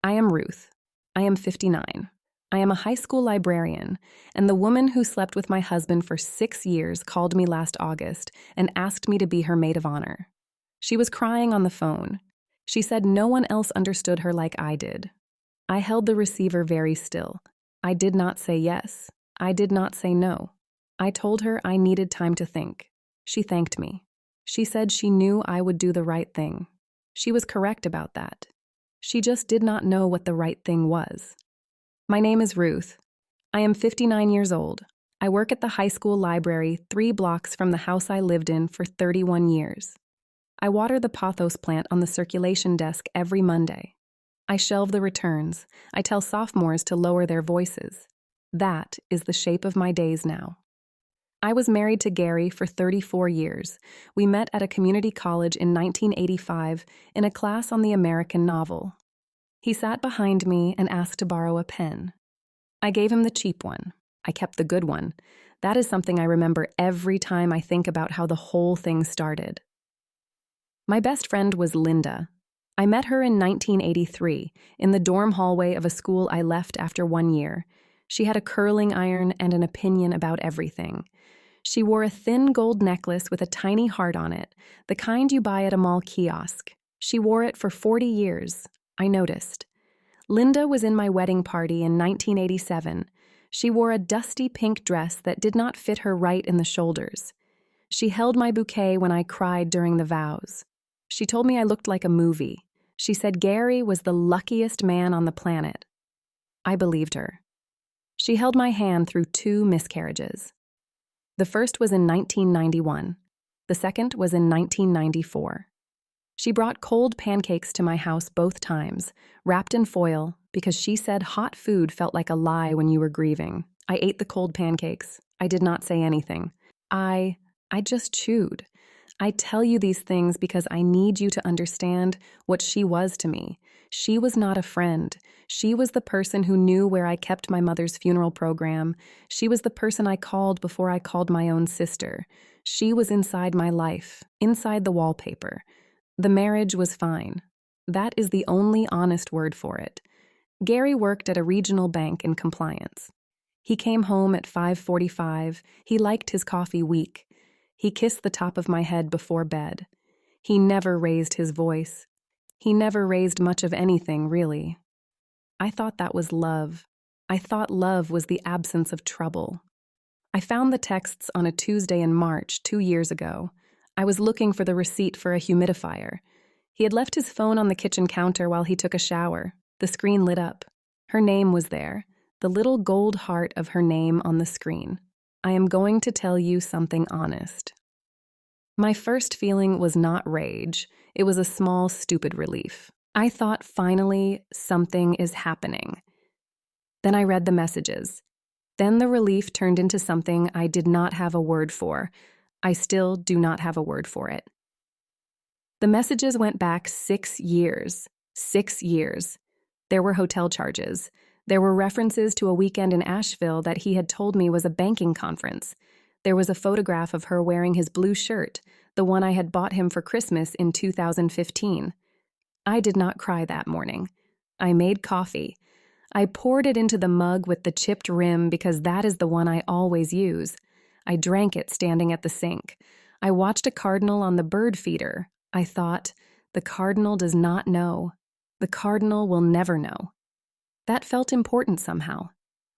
I am Ruth. I am 59. I am a high school librarian, and the woman who slept with my husband for 6 years called me last August and asked me to be her maid of honor. She was crying on the phone. She said no one else understood her like I did. I held the receiver very still. I did not say yes. I did not say no. I told her I needed time to think. She thanked me. She said she knew I would do the right thing. She was correct about that. She just did not know what the right thing was. My name is Ruth. I am 59 years old. I work at the high school library 3 blocks from the house I lived in for 31 years. I water the pothos plant on the circulation desk every Monday. I shelve the returns. I tell sophomores to lower their voices. That is the shape of my days now. I was married to Gary for 34 years. We met at a community college in 1985 in a class on the American novel. He sat behind me and asked to borrow a pen. I gave him the cheap one. I kept the good one. That is something I remember every time I think about how the whole thing started. My best friend was Linda. I met her in 1983 in the dorm hallway of a school I left after 1 year. She had a curling iron and an opinion about everything. She wore a thin gold necklace with a tiny heart on it, the kind you buy at a mall kiosk. She wore it for 40 years. I noticed. Linda was in my wedding party in 1987. She wore a dusty pink dress that did not fit her right in the shoulders. She held my bouquet when I cried during the vows. She told me I looked like a movie. She said Gary was the luckiest man on the planet. I believed her. She held my hand through 2 miscarriages. The first was in 1991. The second was in 1994. She brought cold pancakes to my house both times, wrapped in foil, because she said hot food felt like a lie when you were grieving. I ate the cold pancakes. I did not say anything. I just chewed. I tell you these things because I need you to understand what she was to me. She was not a friend. She was the person who knew where I kept my mother's funeral program. She was the person I called before I called my own sister. She was inside my life, inside the wallpaper. The marriage was fine. That is the only honest word for it. Gary worked at a regional bank in compliance. He came home at 5:45. He liked his coffee weak. He kissed the top of my head before bed. He never raised his voice. He never raised much of anything, really. I thought that was love. I thought love was the absence of trouble. I found the texts on a Tuesday in March 2 years ago. I was looking for the receipt for a humidifier. He had left his phone on the kitchen counter while he took a shower. The screen lit up. Her name was there, the little gold heart of her name on the screen. I am going to tell you something honest. My first feeling was not rage. It was a small, stupid relief. I thought, finally, something is happening. Then I read the messages. Then the relief turned into something I did not have a word for. I still do not have a word for it. The messages went back 6 years. 6 years. There were hotel charges. There were references to a weekend in Asheville that he had told me was a banking conference. There was a photograph of her wearing his blue shirt, the one I had bought him for Christmas in 2015. I did not cry that morning. I made coffee. I poured it into the mug with the chipped rim because that is the one I always use. I drank it standing at the sink. I watched a cardinal on the bird feeder. I thought, the cardinal does not know. The cardinal will never know. That felt important somehow.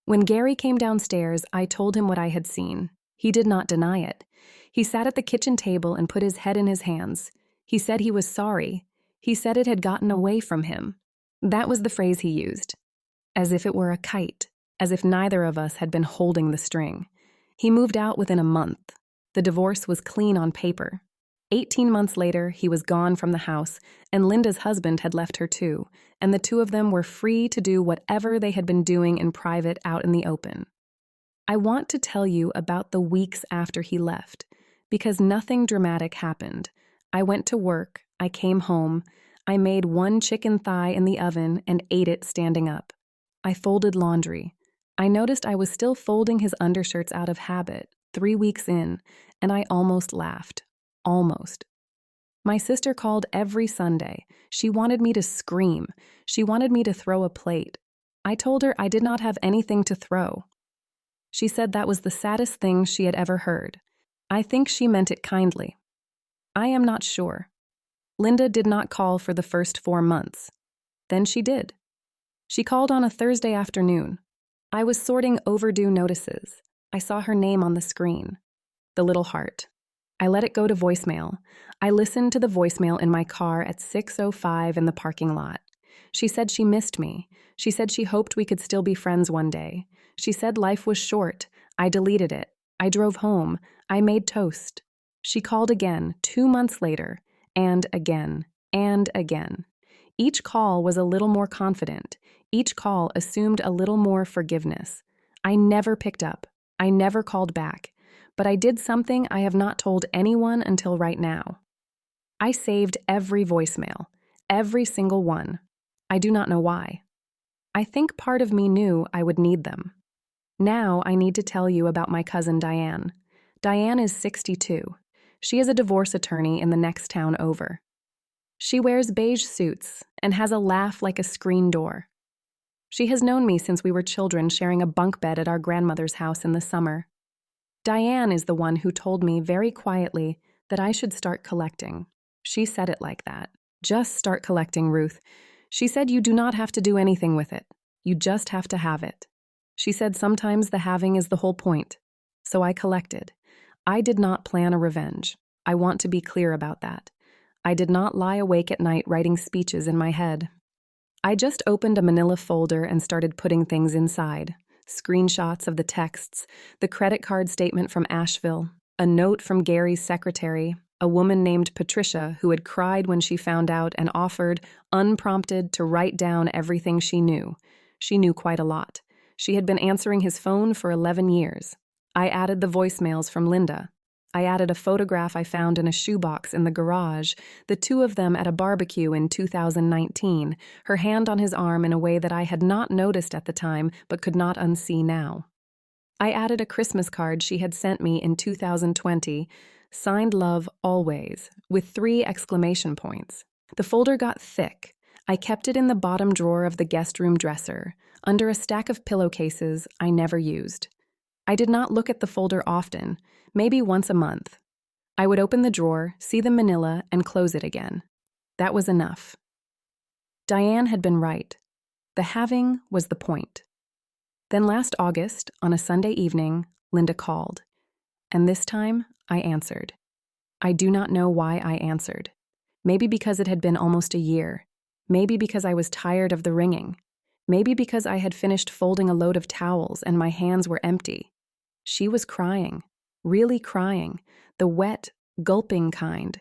When Gary came downstairs, I told him what I had seen. He did not deny it. He sat at the kitchen table and put his head in his hands. He said he was sorry. He said it had gotten away from him. That was the phrase he used. As if it were a kite, as if neither of us had been holding the string. He moved out within a month. The divorce was clean on paper. 18 months later, he was gone from the house, and Linda's husband had left her too, and the 2 of them were free to do whatever they had been doing in private out in the open. I want to tell you about the weeks after he left, because nothing dramatic happened. I went to work, I came home, I made 1 chicken thigh in the oven and ate it standing up. I folded laundry. I noticed I was still folding his undershirts out of habit, 3 weeks in, and I almost laughed. Almost. My sister called every Sunday. She wanted me to scream. She wanted me to throw a plate. I told her I did not have anything to throw. She said that was the saddest thing she had ever heard. I think she meant it kindly. I am not sure. Linda did not call for the first 4 months. Then she did. She called on a Thursday afternoon. I was sorting overdue notices. I saw her name on the screen. The little heart. I let it go to voicemail. I listened to the voicemail in my car at 6:05 in the parking lot. She said she missed me. She said she hoped we could still be friends one day. She said life was short. I deleted it. I drove home. I made toast. She called again 2 months later, and again, and again. Each call was a little more confident. Each call assumed a little more forgiveness. I never picked up. I never called back. But I did something I have not told anyone until right now. I saved every voicemail, every single one. I do not know why. I think part of me knew I would need them. Now I need to tell you about my cousin Diane. Diane is 62. She is a divorce attorney in the next town over. She wears beige suits and has a laugh like a screen door. She has known me since we were children sharing a bunk bed at our grandmother's house in the summer. Diane is the one who told me very quietly that I should start collecting. She said it like that. Just start collecting, Ruth. She said you do not have to do anything with it. You just have to have it. She said sometimes the having is the whole point. So I collected. I did not plan a revenge. I want to be clear about that. I did not lie awake at night writing speeches in my head. I just opened a manila folder and started putting things inside. Screenshots of the texts, the credit card statement from Asheville, a note from Gary's secretary, a woman named Patricia who had cried when she found out and offered, unprompted, to write down everything she knew. She knew quite a lot. She had been answering his phone for 11 years. I added the voicemails from Linda. I added a photograph I found in a shoebox in the garage, the two of them at a barbecue in 2019, her hand on his arm in a way that I had not noticed at the time but could not unsee now. I added a Christmas card she had sent me in 2020, signed love always, with 3 exclamation points. The folder got thick. I kept it in the bottom drawer of the guest room dresser, under a stack of pillowcases I never used. I did not look at the folder often, maybe once a month. I would open the drawer, see the manila, and close it again. That was enough. Diane had been right. The having was the point. Then last August, on a Sunday evening, Linda called. And this time, I answered. I do not know why I answered. Maybe because it had been almost a year. Maybe because I was tired of the ringing. Maybe because I had finished folding a load of towels and my hands were empty. She was crying, really crying, the wet, gulping kind.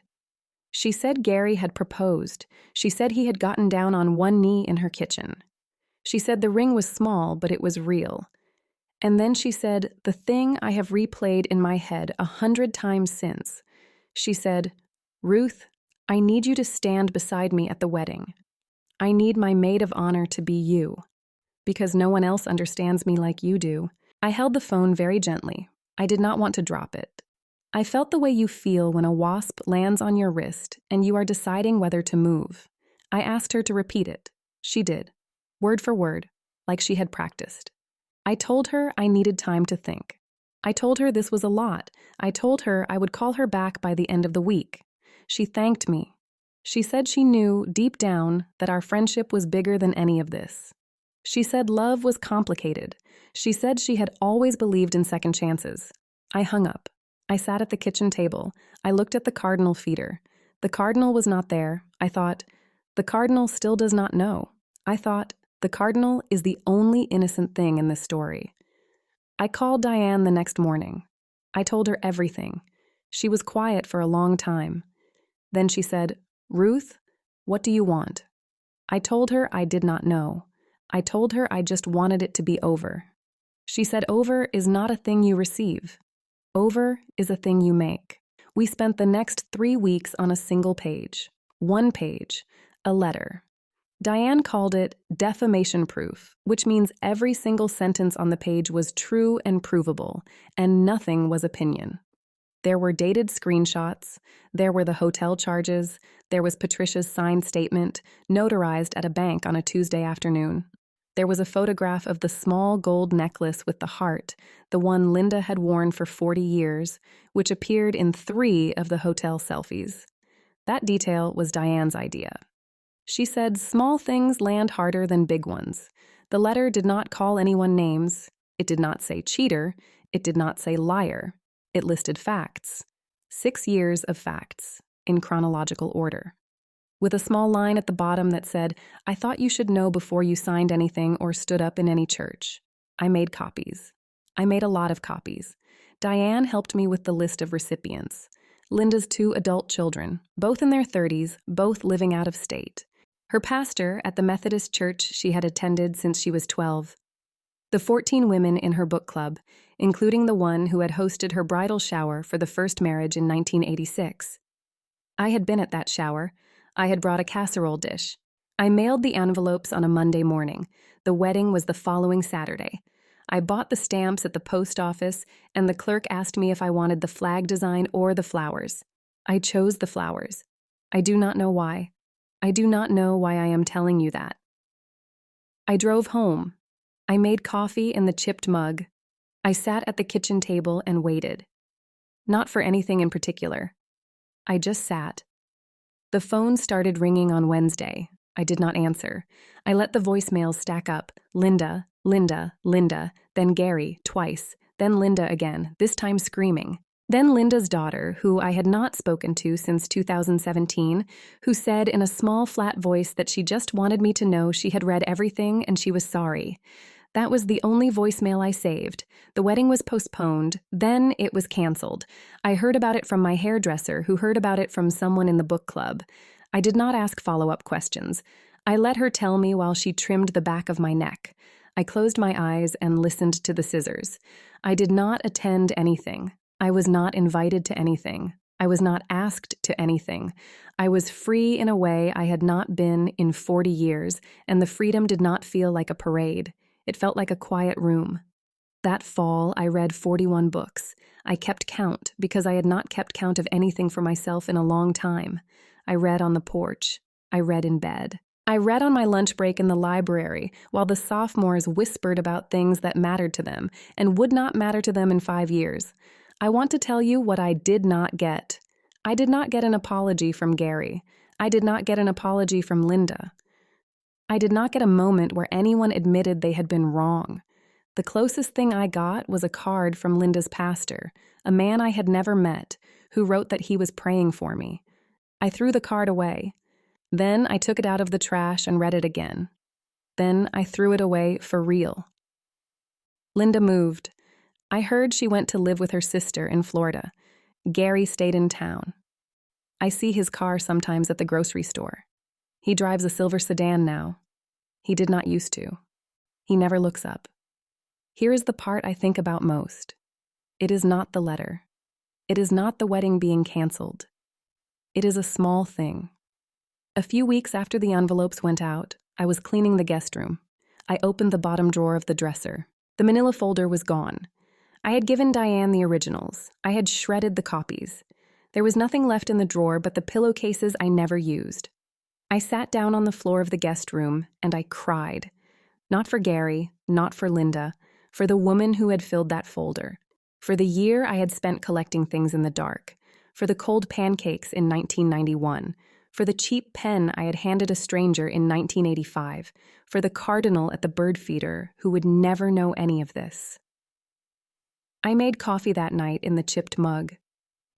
She said Gary had proposed. She said he had gotten down on one knee in her kitchen. She said the ring was small, but it was real. And then she said the thing I have replayed in my head 100 times since. She said, Ruth, I need you to stand beside me at the wedding. I need my maid of honor to be you, because no one else understands me like you do. I held the phone very gently. I did not want to drop it. I felt the way you feel when a wasp lands on your wrist and you are deciding whether to move. I asked her to repeat it. She did, word for word, like she had practiced. I told her I needed time to think. I told her this was a lot. I told her I would call her back by the end of the week. She thanked me. She said she knew, deep down, that our friendship was bigger than any of this. She said love was complicated. She said she had always believed in second chances. I hung up. I sat at the kitchen table. I looked at the cardinal feeder. The cardinal was not there. I thought, the cardinal still does not know. I thought, the cardinal is the only innocent thing in this story. I called Diane the next morning. I told her everything. She was quiet for a long time. Then she said, Ruth, what do you want? I told her I did not know. I told her I just wanted it to be over. She said over is not a thing you receive. Over is a thing you make. We spent the next 3 weeks on a single page. 1 page. A letter. Diane called it defamation proof, which means every single sentence on the page was true and provable, and nothing was opinion. There were dated screenshots, there were the hotel charges, there was Patricia's signed statement, notarized at a bank on a Tuesday afternoon. There was a photograph of the small gold necklace with the heart, the one Linda had worn for 40 years, which appeared in 3 of the hotel selfies. That detail was Diane's idea. She said small things land harder than big ones. The letter did not call anyone names. It did not say cheater. It did not say liar. It listed facts. 6 years of facts, in chronological order. With a small line at the bottom that said, "I thought you should know before you signed anything or stood up in any church." I made copies. I made a lot of copies. Diane helped me with the list of recipients. Linda's 2 adult children, both in their 30s, both living out of state. Her pastor at the Methodist church she had attended since she was 12. The 14 women in her book club, including the one who had hosted her bridal shower for the first marriage in 1986. I had been at that shower. I had brought a casserole dish. I mailed the envelopes on a Monday morning. The wedding was the following Saturday. I bought the stamps at the post office, and the clerk asked me if I wanted the flag design or the flowers. I chose the flowers. I do not know why. I do not know why I am telling you that. I drove home. I made coffee in the chipped mug. I sat at the kitchen table and waited. Not for anything in particular. I just sat. The phone started ringing on Wednesday. I did not answer. I let the voicemails stack up. Linda, Linda, Linda, then Gary, twice, then Linda again, this time screaming. Then Linda's daughter, who I had not spoken to since 2017, who said in a small, flat voice that she just wanted me to know she had read everything and she was sorry. That was the only voicemail I saved. The wedding was postponed, then it was canceled. I heard about it from my hairdresser, who heard about it from someone in the book club. I did not ask follow-up questions. I let her tell me while she trimmed the back of my neck. I closed my eyes and listened to the scissors. I did not attend anything. I was not invited to anything. I was not asked to anything. I was free in a way I had not been in 40 years, and the freedom did not feel like a parade. It felt like a quiet room. That fall, I read 41 books. I kept count because I had not kept count of anything for myself in a long time. I read on the porch. I read in bed. I read on my lunch break in the library while the sophomores whispered about things that mattered to them and would not matter to them in 5 years. I want to tell you what I did not get. I did not get an apology from Gary. I did not get an apology from Linda. I did not get a moment where anyone admitted they had been wrong. The closest thing I got was a card from Linda's pastor, a man I had never met, who wrote that he was praying for me. I threw the card away. Then I took it out of the trash and read it again. Then I threw it away for real. Linda moved. I heard she went to live with her sister in Florida. Gary stayed in town. I see his car sometimes at the grocery store. He drives a silver sedan now. He did not used to. He never looks up. Here is the part I think about most. It is not the letter. It is not the wedding being canceled. It is a small thing. A few weeks after the envelopes went out, I was cleaning the guest room. I opened the bottom drawer of the dresser. The manila folder was gone. I had given Diane the originals. I had shredded the copies. There was nothing left in the drawer but the pillowcases I never used. I sat down on the floor of the guest room and I cried. Not for Gary, not for Linda, for the woman who had filled that folder, for the year I had spent collecting things in the dark, for the cold pancakes in 1991, for the cheap pen I had handed a stranger in 1985, for the cardinal at the bird feeder who would never know any of this. I made coffee that night in the chipped mug.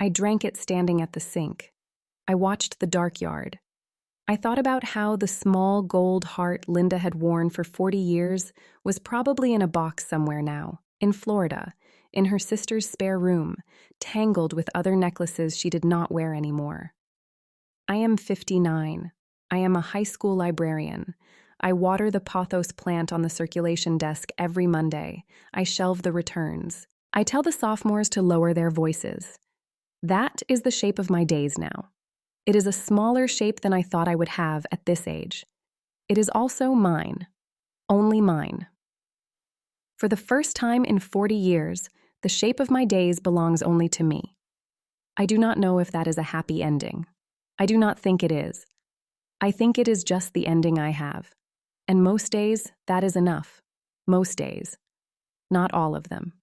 I drank it standing at the sink. I watched the dark yard. I thought about how the small gold heart Linda had worn for 40 years was probably in a box somewhere now, in Florida, in her sister's spare room, tangled with other necklaces she did not wear anymore. I am 59. I am a high school librarian. I water the pothos plant on the circulation desk every Monday. I shelve the returns. I tell the sophomores to lower their voices. That is the shape of my days now. It is a smaller shape than I thought I would have at this age. It is also mine. Only mine. For the first time in 40 years, the shape of my days belongs only to me. I do not know if that is a happy ending. I do not think it is. I think it is just the ending I have. And most days, that is enough. Most days. Not all of them.